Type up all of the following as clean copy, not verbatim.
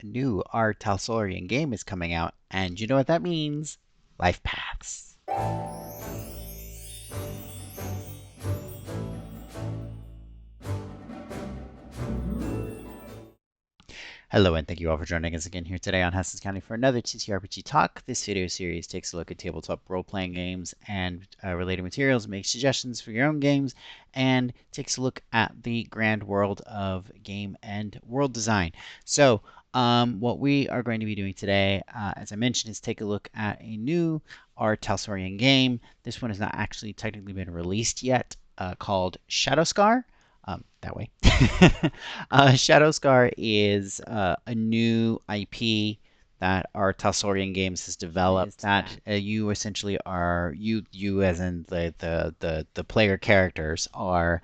a new R Talsorian game is coming out, and you know what that means? Lifepaths. Hello, and thank you all for joining us again here today on Hastings County for another TTRPG Talk. This video series takes a look at tabletop role-playing games and related materials, makes suggestions for your own games, and takes a look at the grand world of game and world design. So, what we are going to be doing today, as I mentioned, is take a look at a new R Talsorian game. This one has not actually technically been released yet, called Shadowscar. That way. Shadowscar is a new IP that our Talsorian Games has developed. That you essentially are you as in the player characters are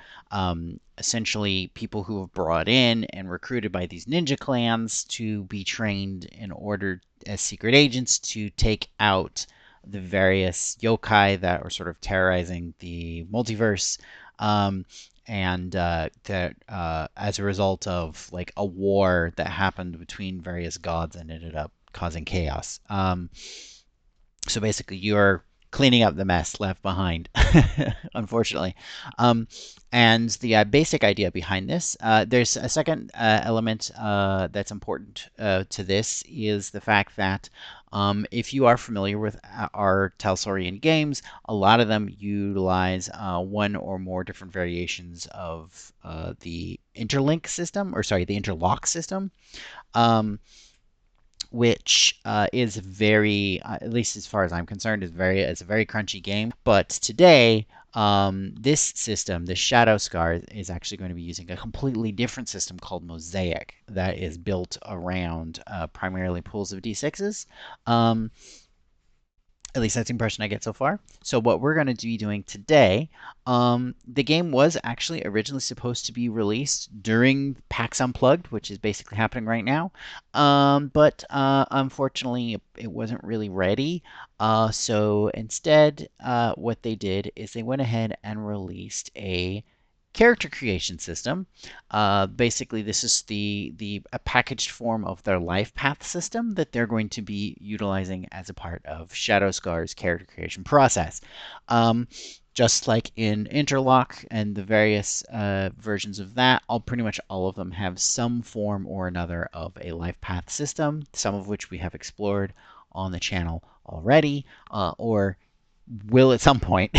essentially people who have brought in and recruited by these ninja clans to be trained in order as secret agents to take out the various yokai that are sort of terrorizing the multiverse. And that as a result of like a war that happened between various gods and ended up causing chaos. So basically, you're cleaning up the mess left behind, unfortunately. And the basic idea behind this, there's a second element that's important to this is the fact that if you are familiar with our Talsorian games, a lot of them utilize one or more different variations of the interlink system, or sorry, the interlock system. Which is very, at least as far as I'm concerned, it's a very crunchy game. But today, this system, the Shadowscar, is actually going to be using a completely different system called Mosaic that is built around primarily pools of d6s. At least that's the impression I get so far. So what we're going to be doing today, the game was actually originally supposed to be released during PAX Unplugged, which is basically happening right now. But unfortunately, it wasn't really ready. So instead, what they did is they went ahead and released a character creation system. Basically, this is a packaged form of their Lifepath system that they're going to be utilizing as a part of Shadowscar's character creation process. Just like in Interlock and the various versions of that, pretty much all of them have some form or another of a Lifepath system, some of which we have explored on the channel already, or will at some point.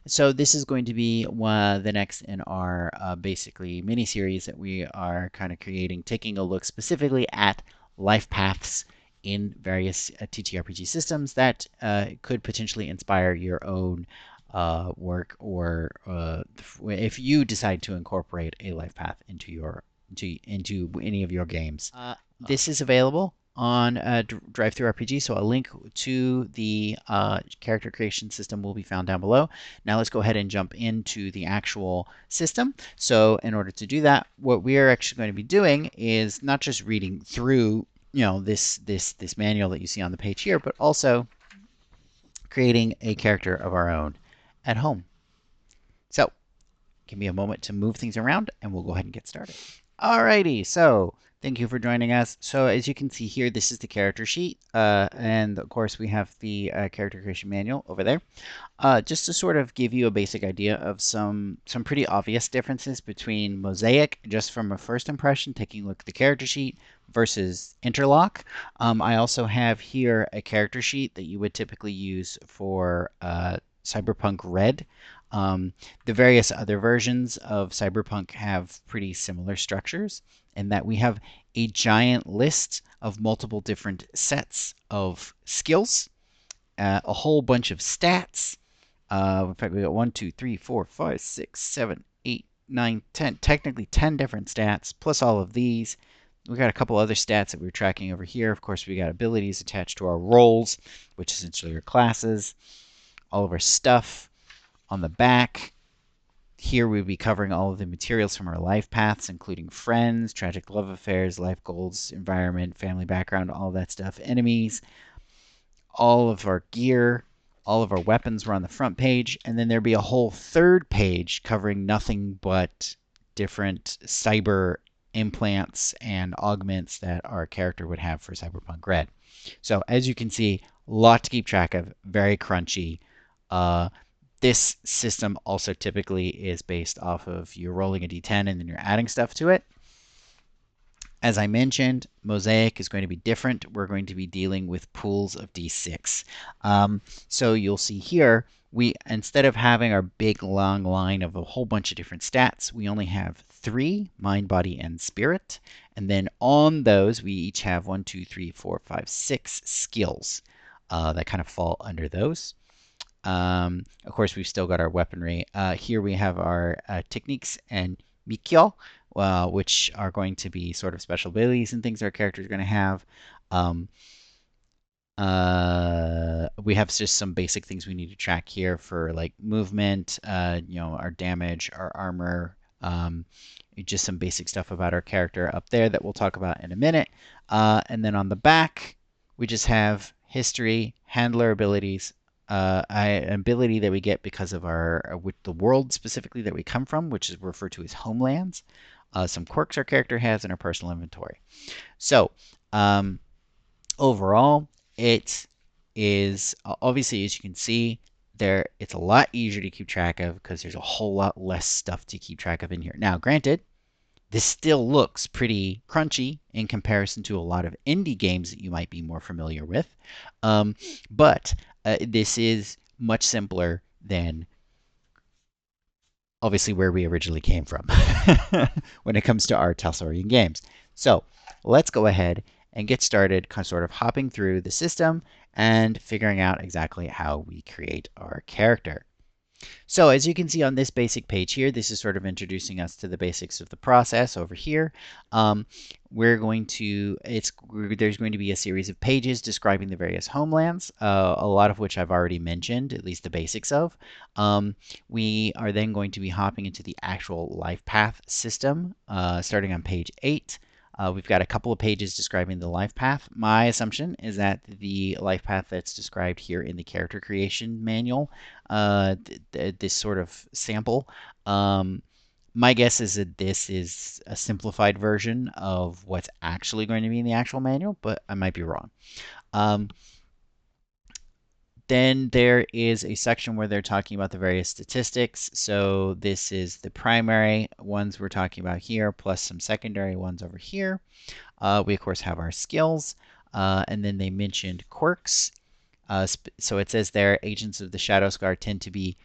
So this is going to be the next in our basically mini series that we are kind of creating, taking a look specifically at life paths in various TTRPG systems that could potentially inspire your own work, or if you decide to incorporate a life path into into any of your games. This is available on DriveThruRPG, so a link to the character creation system will be found down below. Now let's go ahead and jump into the actual system. So in order to do that, what we are actually going to be doing is not just reading through, this manual that you see on the page here, but also creating a character of our own at home. So give me a moment to move things around and we'll go ahead and get started. Alrighty, so thank you for joining us. So as you can see here, this is the character sheet, and of course we have the character creation manual over there. Just to sort of give you a basic idea of some pretty obvious differences between Mosaic, just from a first impression, taking a look at the character sheet, versus Interlock. I also have here a character sheet that you would typically use for Cyberpunk Red. The various other versions of Cyberpunk have pretty similar structures in that we have a giant list of multiple different sets of skills, a whole bunch of stats. In fact, we got 1, 2, 3, 4, 5, 6, 7, 8, 9, 10, technically 10 different stats, plus all of these. We got a couple other stats that we're tracking over here. Of course, we got abilities attached to our roles, which essentially are classes, all of our stuff on the back. Here we'll be covering all of the materials from our life paths, including friends, tragic love affairs, life goals, environment, family background, all that stuff, enemies, all of our gear, all of our weapons were on the front page, and then there'd be a whole third page covering nothing but different cyber implants and augments that our character would have for Cyberpunk Red. So as you can see, a lot to keep track of, very crunchy. This system also typically is based off of you're rolling a d10 and then you're adding stuff to it. As I mentioned, Mosaic is going to be different. We're going to be dealing with pools of d6. So you'll see here, we instead of having our big long line of a whole bunch of different stats, we only have 3, mind, body, and spirit. And then on those, we each have 1, 2, 3, 4, 5, 6 skills that kind of fall under those. Of course, we've still got our weaponry. Here we have our techniques and mikyo, which are going to be sort of special abilities and things our characters are going to have. Um, we have just some basic things we need to track here for like movement, our damage, our armor, just some basic stuff about our character up there that we'll talk about in a minute. And then on the back, we just have history, handler abilities, an ability that we get because of with the world specifically that we come from, which is referred to as homelands, some quirks our character has, in our personal inventory. So overall, it is obviously, as you can see, it's a lot easier to keep track of because there's a whole lot less stuff to keep track of in here. Now, granted, this still looks pretty crunchy in comparison to a lot of indie games that you might be more familiar with. But this is much simpler than obviously where we originally came from when it comes to R Talsorian Games. So let's go ahead and get started, sort of hopping through the system and figuring out exactly how we create our character. So as you can see on this basic page here, this is sort of introducing us to the basics of the process over here. There's going to be a series of pages describing the various homelands, a lot of which I've already mentioned, at least the basics of. We are then going to be hopping into the actual life path system, starting on page 8. We've got a couple of pages describing the life path. My assumption is that the life path that's described here in the character creation manual, this sort of sample, my guess is that this is a simplified version of what's actually going to be in the actual manual, but I might be wrong. Then there is a section where they're talking about the various statistics. So this is the primary ones we're talking about here, plus some secondary ones over here. We, of course, have our skills. And then they mentioned quirks. So it says there, agents of the Shadow Scar tend to be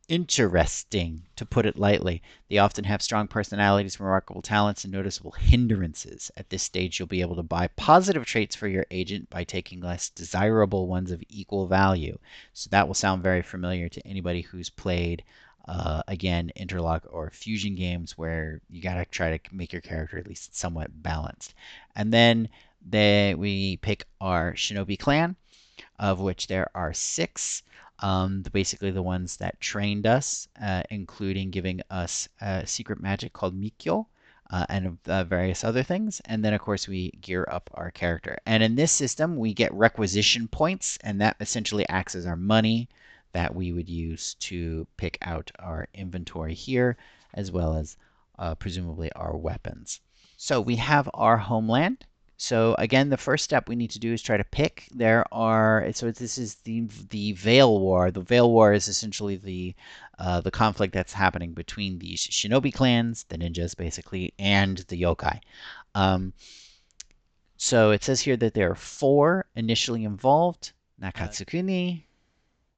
interesting, to put it lightly. They often have strong personalities, remarkable talents, and noticeable hindrances. At this stage, you'll be able to buy positive traits for your agent by taking less desirable ones of equal value. So that will sound very familiar to anybody who's played, again, Interlock or Fusion games, where you got to try to make your character at least somewhat balanced. And then we pick our Shinobi clan, of which there are 6. Basically the ones that trained us, including giving us secret magic called Mikyo, and various other things. And then, of course, we gear up our character. And in this system, we get requisition points, and that essentially acts as our money that we would use to pick out our inventory here, as well as presumably our weapons. So we have our homeland. So again, the first step we need to do is try to pick. This is the Veil War. The Veil War is essentially the conflict that's happening between these shinobi clans, the ninjas basically, and the yokai. So it says here that there are 4 initially involved: Nakatsukuni,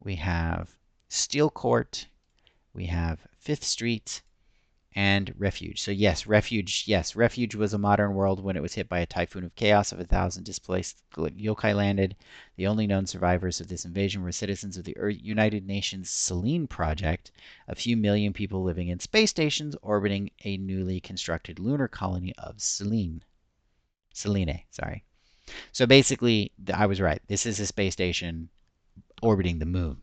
we have Steel Court, we have 5th Street, and Refuge. So yes, Refuge. Yes, Refuge was a modern world when it was hit by a typhoon of chaos of 1,000 displaced yokai landed. The only known survivors of this invasion were citizens of the United Nations Selene Project, a few million people living in space stations orbiting a newly constructed lunar colony of Selene. Selene, sorry. So basically, I was right. This is a space station orbiting the moon.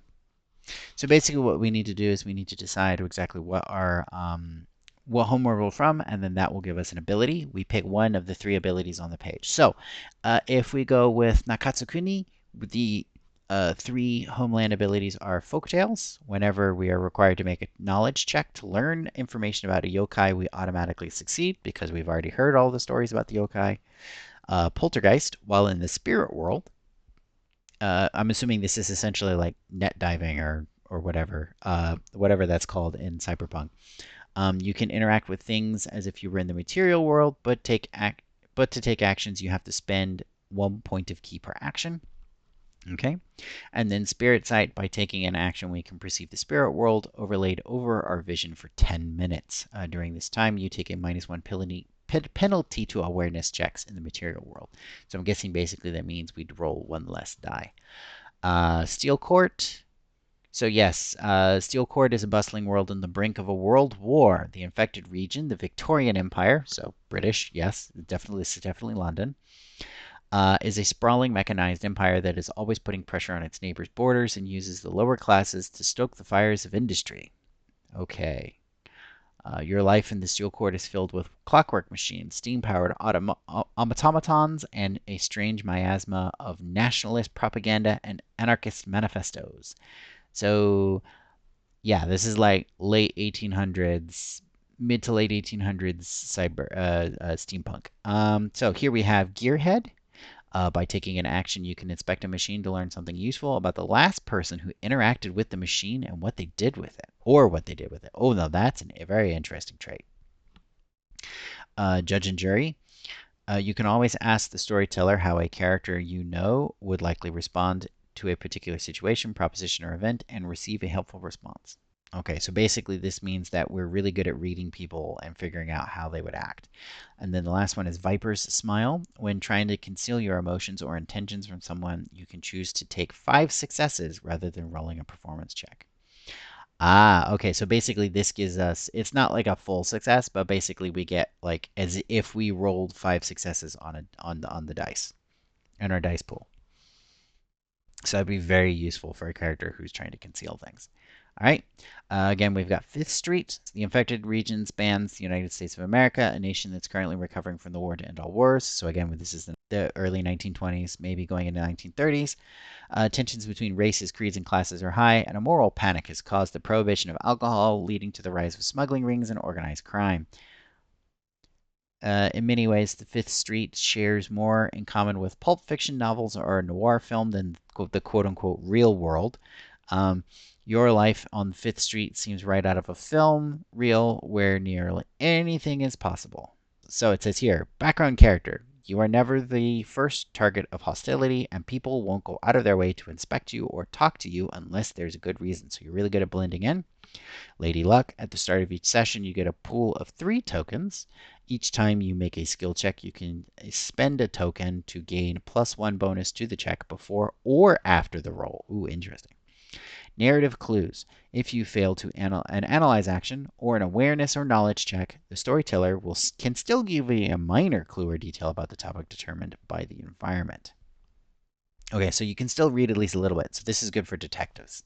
So basically what we need to do is we need to decide exactly what home we're from, and then that will give us an ability. We pick one of the 3 abilities on the page. So if we go with Nakatsukuni, the Three homeland abilities are folktales. Whenever we are required to make a knowledge check to learn information about a yokai, we automatically succeed because we've already heard all the stories about the yokai. Poltergeist, while in the spirit world, I'm assuming this is essentially like net diving or whatever that's called in Cyberpunk. You can interact with things as if you were in the material world, but to take actions, you have to spend 1 point of key per action. Okay, and then Spirit Sight, by taking an action, we can perceive the spirit world overlaid over our vision for 10 minutes. During this time, you take a -1 penalty to awareness checks in the material world. So I'm guessing basically that means we'd roll one less die. Steel Court. So yes, Steel Court is a bustling world on the brink of a world war. The infected region, the Victorian Empire, so British, yes, definitely, this is definitely London, is a sprawling mechanized empire that is always putting pressure on its neighbors' borders and uses the lower classes to stoke the fires of industry. Okay. Your life in the Steel Court is filled with clockwork machines, steam-powered automatons, and a strange miasma of nationalist propaganda and anarchist manifestos. So, yeah, this is like late 1800s, mid to late 1800s steampunk. So here we have Gearhead. By taking an action, you can inspect a machine to learn something useful about the last person who interacted with the machine and what they did with it, or what they did with it. Oh, no, that's a very interesting trait. Judge and jury. You can always ask the storyteller how a character you know would likely respond to a particular situation, proposition, or event, and receive a helpful response. Okay, so basically this means that we're really good at reading people and figuring out how they would act. And then the last one is Viper's Smile. When trying to conceal your emotions or intentions from someone, you can choose to take 5 successes rather than rolling a performance check. Ah, okay, so basically this gives us, it's not like a full success, but basically we get like as if we rolled 5 successes on the dice in our dice pool. So that'd be very useful for a character who's trying to conceal things. All right. Again, we've got Fifth Street. The infected region spans the United States of America, a nation that's currently recovering from the war to end all wars. So again, this is the early 1920s, maybe going into 1930s. Tensions between races, creeds, and classes are high, and a moral panic has caused the prohibition of alcohol, leading to the rise of smuggling rings and organized crime. In many ways, The Fifth Street shares more in common with pulp fiction novels or a noir film than the quote unquote real world. Um, your life on Fifth Street seems right out of a film reel where nearly anything is possible. So it says here background character. You are never the first target of hostility, and people won't go out of their way to inspect you or talk to you unless there's a good reason. So you're really good at blending in. Lady Luck. At the start of each session, you get a pool of 3 tokens. Each time you make a skill check, you can spend a token to gain +1 bonus to the check before or after the roll. Ooh, interesting. Narrative clues. If you fail to an analyze action or an awareness or knowledge check, the storyteller can still give you a minor clue or detail about the topic determined by the environment. Okay, so you can still read at least a little bit. So this is good for detectives,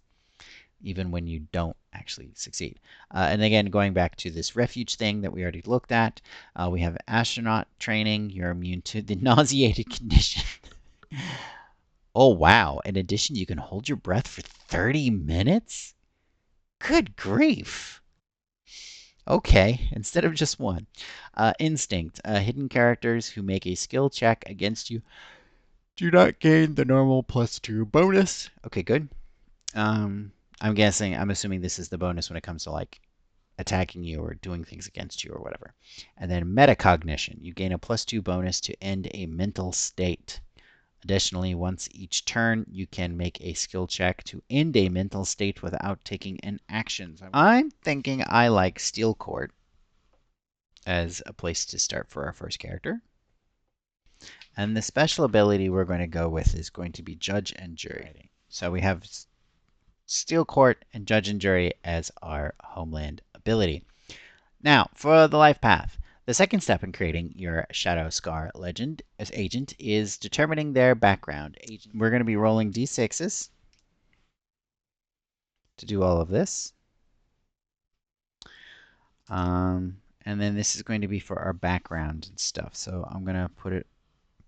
even when you don't actually succeed. And again, going back to this refuge thing that we already looked at, we have astronaut training. You're immune to the nauseated condition. Oh, wow. In addition, you can hold your breath for 30 minutes? Good grief. Okay, instead of just one. Instinct. Hidden characters who make a skill check against you do not gain the normal +2 bonus. Okay, good. I'm assuming this is the bonus when it comes to like attacking you or doing things against you or whatever. And then metacognition. You gain a +2 bonus to end a mental state. Additionally, once each turn, you can make a skill check to end a mental state without taking an action. So I'm thinking I like Steel Court as a place to start for our first character. And the special ability we're going to go with is going to be Judge and Jury. So we have Steel Court and Judge and Jury as our homeland ability. Now, for the life path. The second step in creating your Shadow Scar legend as agent is determining their background. We're going to be rolling d6s to do all of this. And then this is going to be for our background and stuff. So I'm going to put it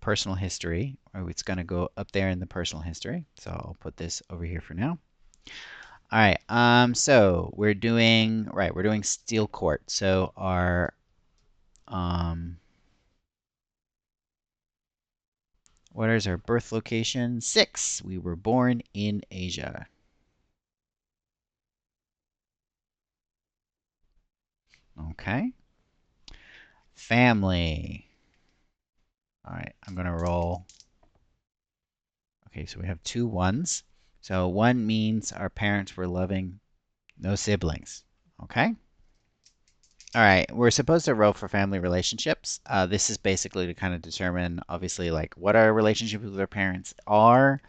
personal history. Or it's going to go up there in the personal history. So I'll put this over here for now. All right. So we're doing We're doing Steel Court. So our what is our birth location? 6. We were born in Asia. Okay. Family. All right. I'm gonna roll. Okay. So we have 2 1s. So 1 means our parents were loving, no siblings. Okay. All right, we're supposed to roll for family relationships. This is basically to kind of determine, obviously, like what our relationships with our parents are.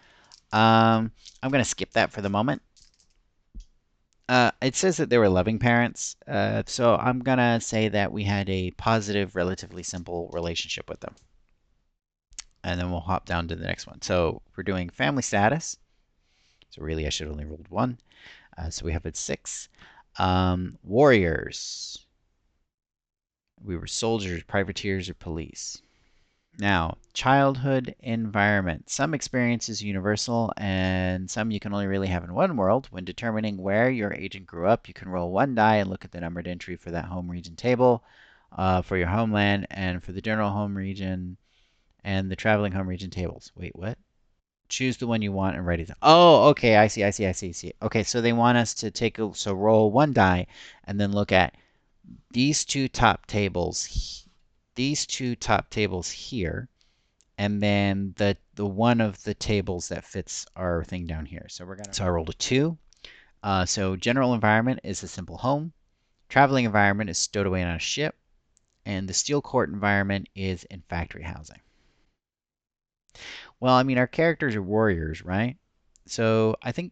I'm going to skip that for the moment. It says that they were loving parents, so I'm going to say that we had a positive, relatively simple relationship with them. And then we'll hop down to the next one. So we're doing family status. So really, I should only rolled 1. So we have it 6. Warriors. We were soldiers, privateers, or police. Now, childhood environment. Some experience is universal, and some you can only really have in one world. When determining where your agent grew up, you can roll 1 die and look at the numbered entry for that home region table for your homeland and for the general home region and the traveling home region tables. Wait, what? Choose the one you want and write it down. Oh, okay. I see. I see. I see. I see. Okay, so they want us to so roll 1 die and then look at these 2 top tables, here, and then the one of the tables that fits our thing down here. So I rolled a 2. So general environment is a simple home. Traveling environment is stowed away on a ship, and the steel court environment is in factory housing. Well, I mean, our characters are warriors, right? So I think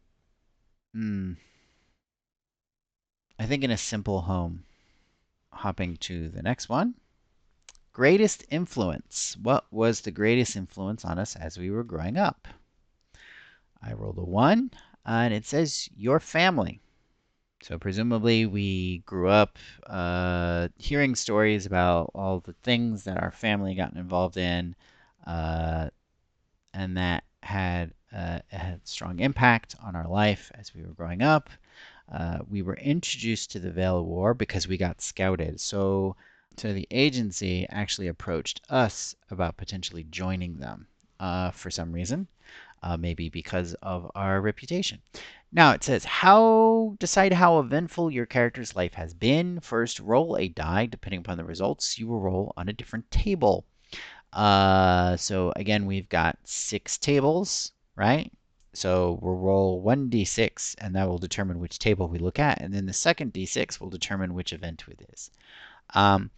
in a simple home. Hopping to the next one. Greatest influence. What was the greatest influence on us as we were growing up? I rolled a 1, and it says your family. So presumably we grew up hearing stories about all the things that our family got involved in, uh, and that had strong impact on our life as we were growing up. We were introduced to the Veil War because we got scouted. So the agency actually approached us about potentially joining them for some reason, maybe because of our reputation. Now it says, decide how eventful your character's life has been. First, roll a die. Depending upon the results, you will roll on a different table. So again, we've got 6 tables, right? So we'll roll 1d6, and that will determine which table we look at. And then the second d6 will determine which event it is. And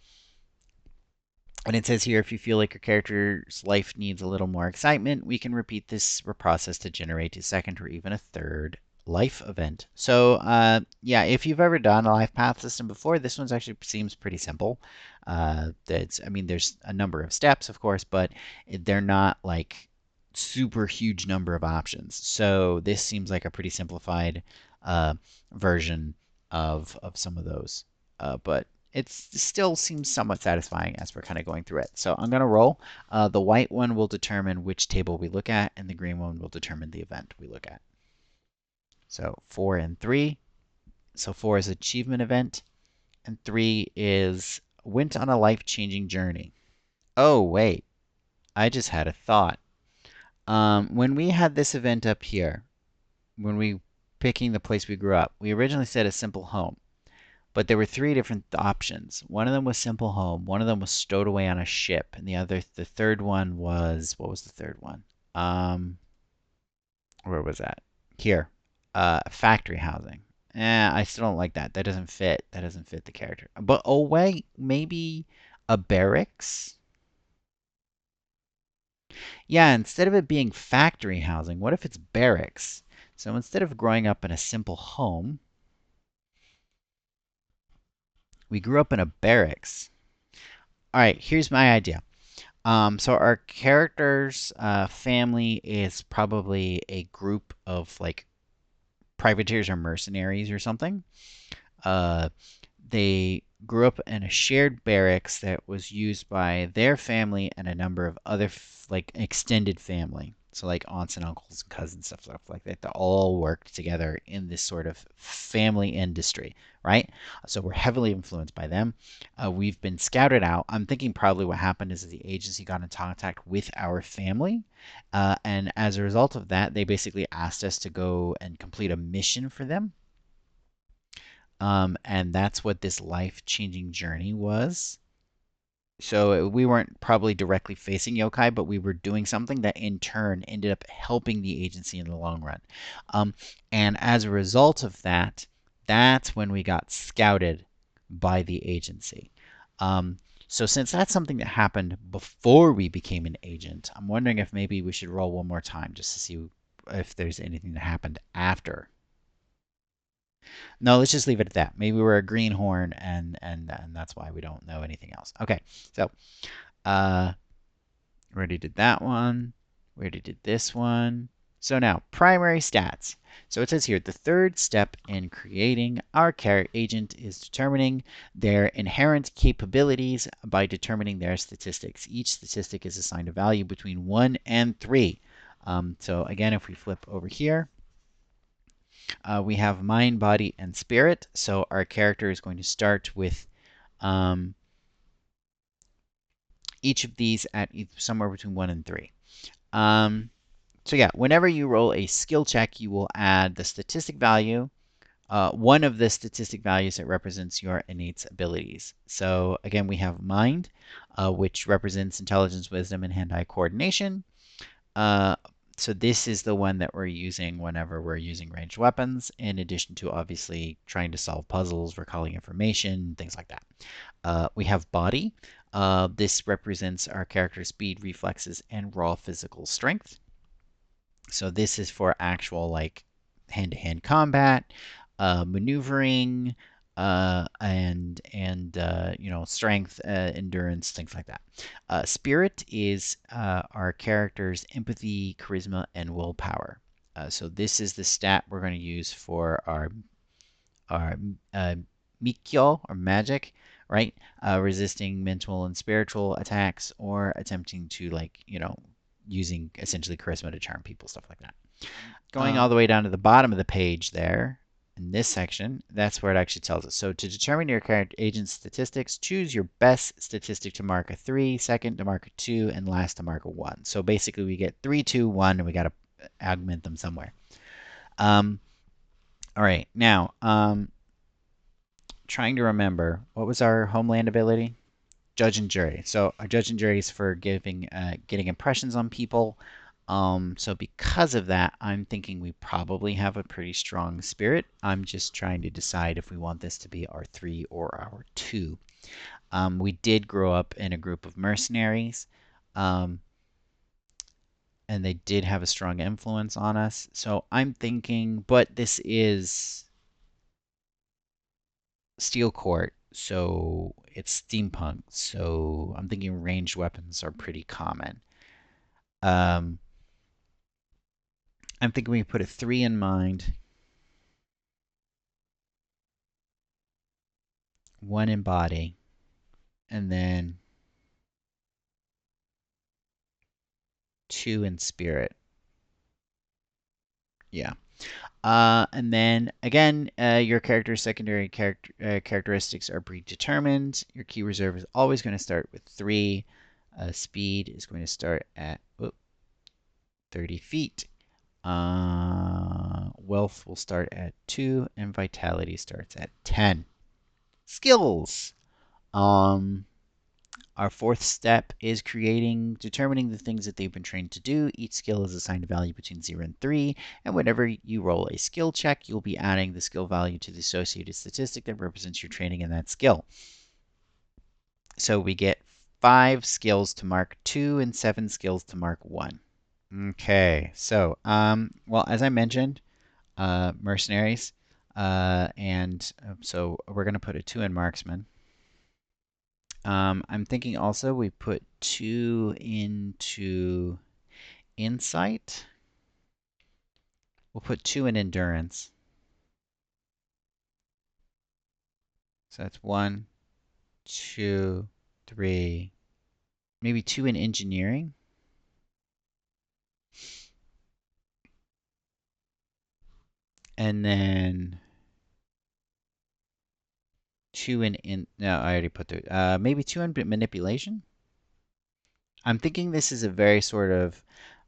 it says here, if you feel like your character's life needs a little more excitement, we can repeat this process to generate a second or even a third life event. So yeah, if you've ever done a life path system before, this one's actually seems pretty simple. I mean, there's a number of steps, of course, but they're not like super huge number of options. So this seems like a pretty simplified version of some of those. But it still seems somewhat satisfying as we're kind of going through it. So I'm going to roll. The white one will determine which table we look at, and the green one will determine the event we look at. So 4 and 3. So 4 is achievement event, and 3 is went on a life-changing journey. Oh, wait. I just had a thought. When we had this event up here, when we picking the place we grew up, we originally said a simple home. But there were 3 different options. One of them was simple home. One of them was stowed away on a ship, and the third one was what was the third one? Where was that? Here, factory housing. I still don't like that. That doesn't fit. That doesn't fit the character. But oh wait, maybe a barracks. Yeah, instead of it being factory housing, what if it's barracks? So instead of growing up in a simple home, we grew up in a barracks. All right, here's my idea. So our character's family is probably a group of like privateers or mercenaries or something. Uh, they grew up in a shared barracks that was used by their family and a number of other like extended family. So like aunts and uncles and cousins, stuff like that. They all worked together in this sort of family industry, right? So we're heavily influenced by them. We've been scouted out. I'm thinking probably what happened is the agency got in contact with our family, and as a result of that, they basically asked us to go and complete a mission for them, and that's what this life-changing journey was. So we weren't probably directly facing yokai, but we were doing something that in turn ended up helping the agency in the long run. Um, and as a result of that, that's when we got scouted by the agency. Um, so since that's something that happened before we became an agent, I'm wondering if maybe we should roll one more time just to see if there's anything that happened after. No, let's just leave it at that. Maybe we're a greenhorn, and that's why we don't know anything else. Okay, so uh, we already did that one. We already did this one. So now primary stats. So it says here the third step in creating our care agent is determining their inherent capabilities by determining their statistics. Each statistic is assigned a value between 1 and 3. So again, if we flip over here, we have mind, body, and spirit. So our character is going to start with um, each of these at somewhere between 1 and 3. So yeah, whenever you roll a skill check, you will add the statistic value, one of the statistic values that represents your innate abilities. So again, we have mind, which represents intelligence, wisdom, and hand-eye coordination. Uh, so this is the one that we're using whenever we're using ranged weapons, in addition to obviously trying to solve puzzles, recalling information, things like that. We have body. This represents our character's speed, reflexes, and raw physical strength. So this is for actual like hand-to-hand combat, maneuvering, and you know, strength, endurance, things like that. Spirit is our character's empathy, charisma, and willpower. So this is the stat we're going to use for our Mikyo or magic, right? Resisting mental and spiritual attacks or attempting to like, you know, using essentially charisma to charm people, stuff like that. Going all the way down to the bottom of the page there, in this section, that's where it actually tells us. So to determine your character agent statistics, choose your best statistic to mark a 3, second to mark a 2, and last to mark a 1. So basically we get 3, 2, 1, and we got to augment them somewhere. All right, now trying to remember, what was our homeland ability? Judge and jury. So our judge and jury is for getting impressions on people. So because of that, I'm thinking we probably have a pretty strong spirit. I'm just trying to decide if we want this to be our 3 or our 2. We did grow up in a group of mercenaries, um, and they did have a strong influence on us. So I'm thinking, but this is steel court, so it's steampunk. So I'm thinking ranged weapons are pretty common. Um, I'm thinking we put a 3 in mind, 1 in body, and then 2 in spirit. Yeah. And then again, your character's secondary characteristics are predetermined. Your key reserve is always going to start with 3. Speed is going to start at 30 feet. Wealth will start at 2, and vitality starts at 10. Skills. Um, Our fourth step is determining the things that they've been trained to do. Each skill is assigned a value between 0 and 3, and whenever you roll a skill check, you'll be adding the skill value to the associated statistic that represents your training in that skill. So we get 5 skills to mark 2 and 7 skills to mark 1. Okay, so, well, as I mentioned, mercenaries, and so we're going to put a 2 in marksman. I'm thinking also we put 2 into insight. We'll put 2 in endurance. So that's 1, 2, 3, maybe 2 in engineering, and then 2 in no, I already put the maybe 2 in manipulation. I'm thinking this is a very sort of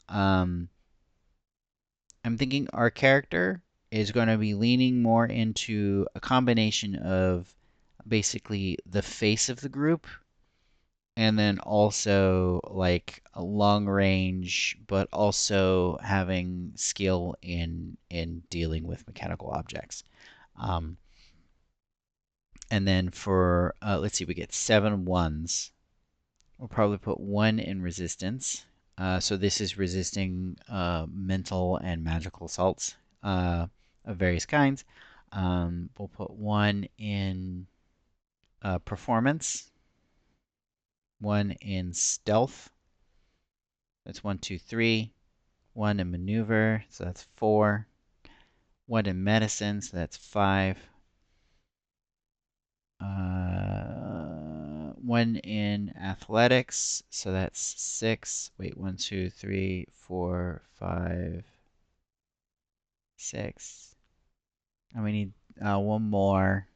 um, I'm thinking our character is going to be leaning more into a combination of basically the face of the group and then also like a long range, but also having skill in dealing with mechanical objects. Um, and then for let's see, we get 7 1s. We'll probably put 1 in resistance. So this is resisting mental and magical assaults of various kinds. We'll put 1 in performance, 1 in stealth. That's 1, 2, 3. 1 in maneuver, so that's 4. 1 in medicine, so that's 5. 1 in athletics, so that's 6. Wait, 1, 2, 3, 4, 5, 6. And we need 1 more.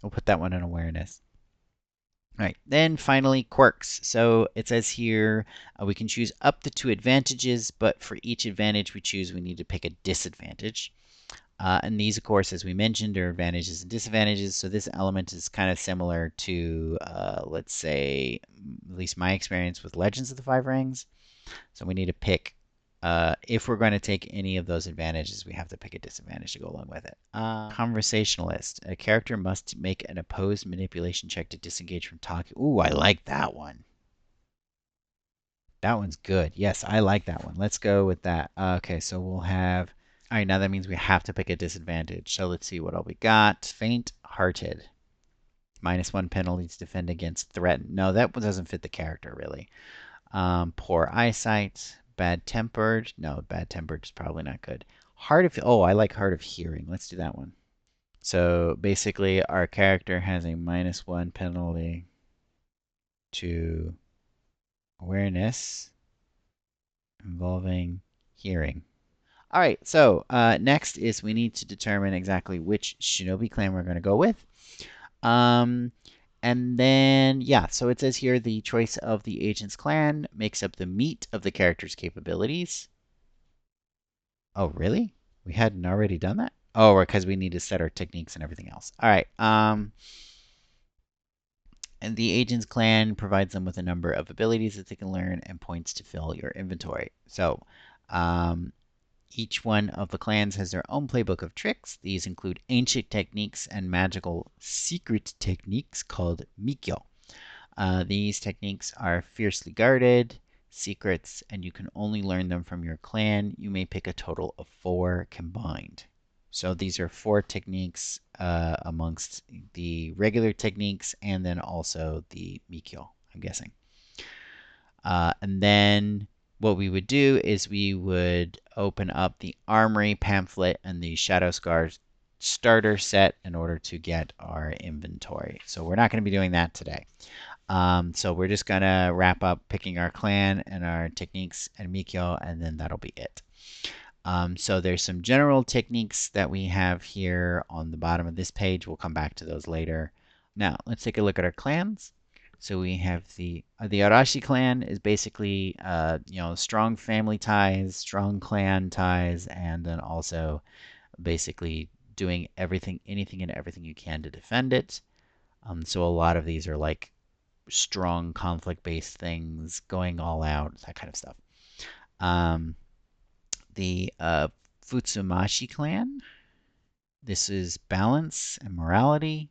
We'll put that one in awareness. All right, then finally quirks. So it says here we can choose up to 2 advantages, but for each advantage we choose, we need to pick a disadvantage. And these, of course, as we mentioned, are advantages and disadvantages. So this element is kind of similar to, let's say, at least my experience with Legends of the Five Rings. So we need to pick, if we're going to take any of those advantages, we have to pick a disadvantage to go along with it. Conversationalist. A character must make an opposed manipulation check to disengage from talking. Ooh, I like that one. That one's good. Yes, I like that one. Let's go with that. Okay, so we'll have. All right, now that means we have to pick a disadvantage. So let's see what all we got. Faint-hearted. -1 penalty to defend against threatened. No, that doesn't fit the character, really. Poor eyesight. Bad-tempered. No, bad-tempered is probably not good. Hard of... Oh, I like hard of hearing. Let's do that one. So basically, our character has a -1 penalty to awareness involving hearing. All right, so next is we need to determine exactly which shinobi clan we're going to go with. Um, and then, yeah, so it says here the choice of the agent's clan makes up the meat of the character's capabilities. Oh, really? We hadn't already done that? Oh, because we need to set our techniques and everything else. All right. And the agent's clan provides them with a number of abilities that they can learn and points to fill your inventory. So, each one of the clans has their own playbook of tricks. These include ancient techniques and magical secret techniques called Mikyo. These techniques are fiercely guarded, secrets, and you can only learn them from your clan. You may pick a total of 4 combined. So these are 4 techniques amongst the regular techniques and then also the Mikyo, I'm guessing. And then what we would do is we would open up the Armory pamphlet and the Shadow Scars starter set in order to get our inventory. So we're not going to be doing that today. So we're just going to wrap up picking our clan and our techniques and Mikyo, and then that'll be it. So there's some general techniques that we have here on the bottom of this page. We'll come back to those later. Now, let's take a look at our clans. So we have the Arashi clan is basically, strong family ties, strong clan ties, and then also basically doing everything, anything and everything you can to defend it. So a lot of these are like strong conflict-based things, going all out, that kind of stuff. The Futsumashi clan. This is balance and morality,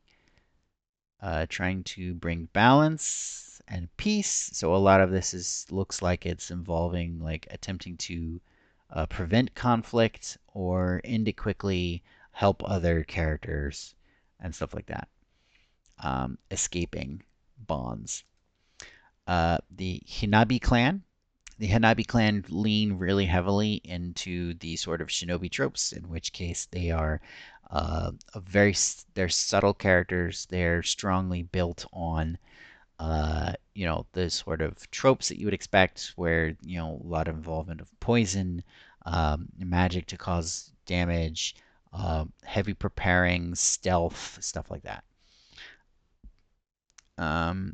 trying to bring balance and peace. So a lot of this looks like it's involving like attempting to prevent conflict or end it quickly, help other characters, and stuff like that. Escaping bonds. The Hinabi clan. The Hanabi clan lean really heavily into the sort of shinobi tropes, in which case they are they're subtle characters. They're strongly built on the sort of tropes that you would expect, where a lot of involvement of poison, magic to cause damage, heavy preparing, stealth, stuff like that.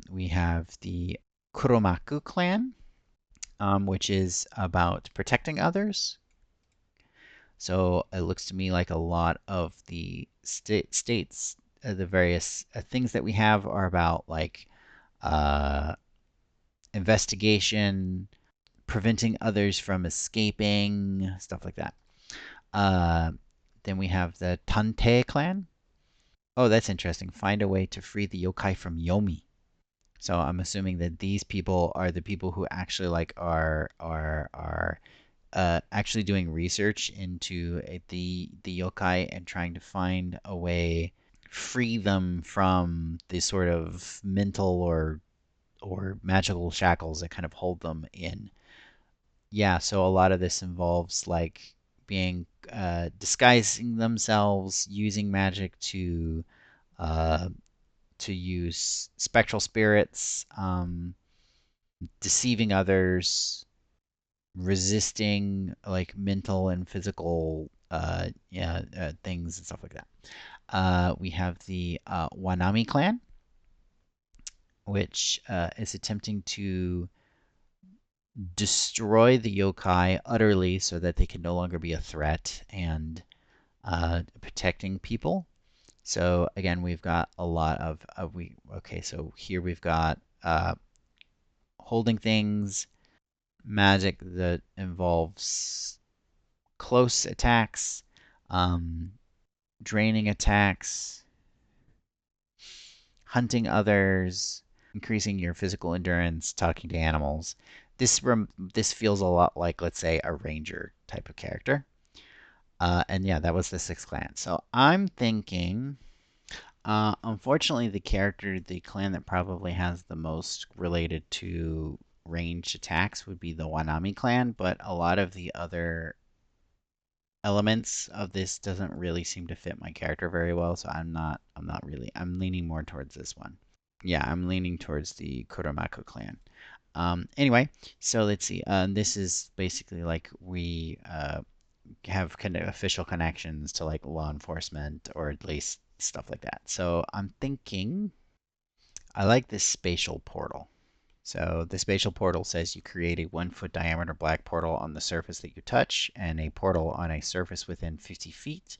We have the Kuromaku clan, which is about protecting others. So it looks to me like a lot of the states, the various things that we have are about like uh, investigation, preventing others from escaping, stuff like that. Uh, then we have the Tante clan. Oh, that's interesting. Find a way to free the yokai from Yomi. So I'm assuming that these people are the people who actually like are actually doing research into the yokai and trying to find a way free them from the sort of mental or magical shackles that kind of hold them in. Yeah, so a lot of this involves like being disguising themselves, using magic uh, to use spectral spirits, deceiving others, resisting like mental and physical things and stuff like that. We have the Wanami clan, which is attempting to destroy the yokai utterly so that they can no longer be a threat and protecting people. So again, we've got a lot of we okay. So here we've got holding things, magic that involves close attacks, um, draining attacks, hunting others, increasing your physical endurance, talking to animals. This feels a lot like, let's say, a ranger type of character. And yeah, that was the sixth clan. So I'm thinking, unfortunately, the clan that probably has the most related to ranged attacks would be the Wanami clan, but a lot of the other elements of this doesn't really seem to fit my character very well, so I'm not really I'm leaning more towards this one. Yeah, I'm leaning towards the Kuramaku clan. Anyway, so let's see. This is basically like we have kind of official connections to like law enforcement or at least stuff like that. So I'm thinking I like this spatial portal. So the spatial portal says you create a 1 foot diameter black portal on the surface that you touch and a portal on a surface within 50 feet.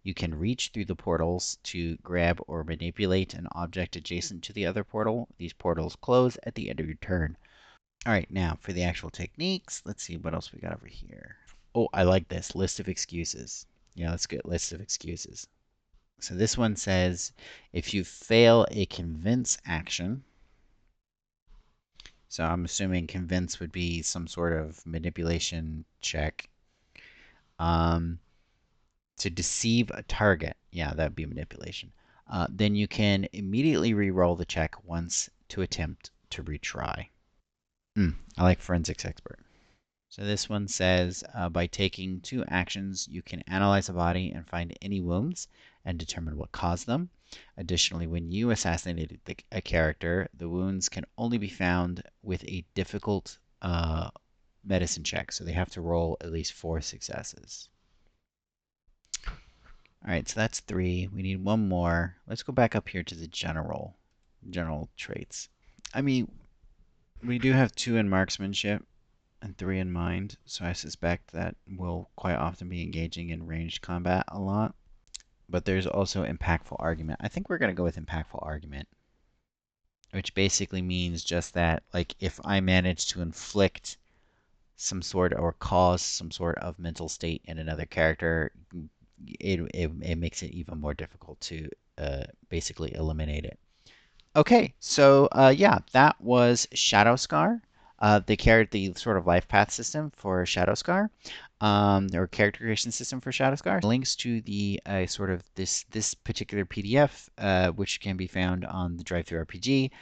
You can reach through the portals to grab or manipulate an object adjacent to the other portal. These portals close at the end of your turn. All right, now for the actual techniques, let's see what else we got over here. Oh, I like this list of excuses. Yeah, let's get list of excuses. So this one says if you fail a convince action, so I'm assuming convince would be some sort of manipulation check. Um, to deceive a target. Yeah, that would be manipulation. Then you can immediately re-roll the check once to attempt to retry. I like forensics expert. So this one says by taking 2 actions, you can analyze a body and find any wounds and determine what caused them. Additionally, when you assassinated a character, the wounds can only be found with a difficult medicine check. So they have to roll at least 4 successes. All right, so that's 3. We need one more. Let's go back up here to the general traits. I mean, we do have 2 in marksmanship and 3 in mind, so I suspect that we'll quite often be engaging in ranged combat a lot. But there's also impactful argument. I think we're going to go with impactful argument, which basically means just that, like, if I manage to inflict some sort or cause some sort of mental state in another character, it makes it even more difficult to basically eliminate it. Okay, so yeah, that was Shadow Scar. They carried the sort of life path system for Shadow Scar, or character creation system for Shadow Scar. Links to the sort of this particular PDF, which can be found on the Drive-Thru RPG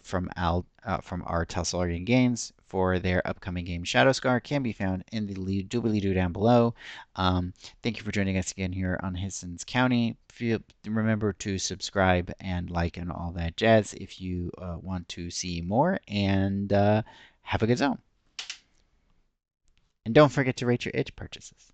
from R Talsorian Games for their upcoming game Shadowscar can be found in the doobly-doo down below. Thank you for joining us again here on Hastings County. Remember to subscribe and like and all that jazz if you want to see more, and have a good zone. And don't forget to rate your itch purchases.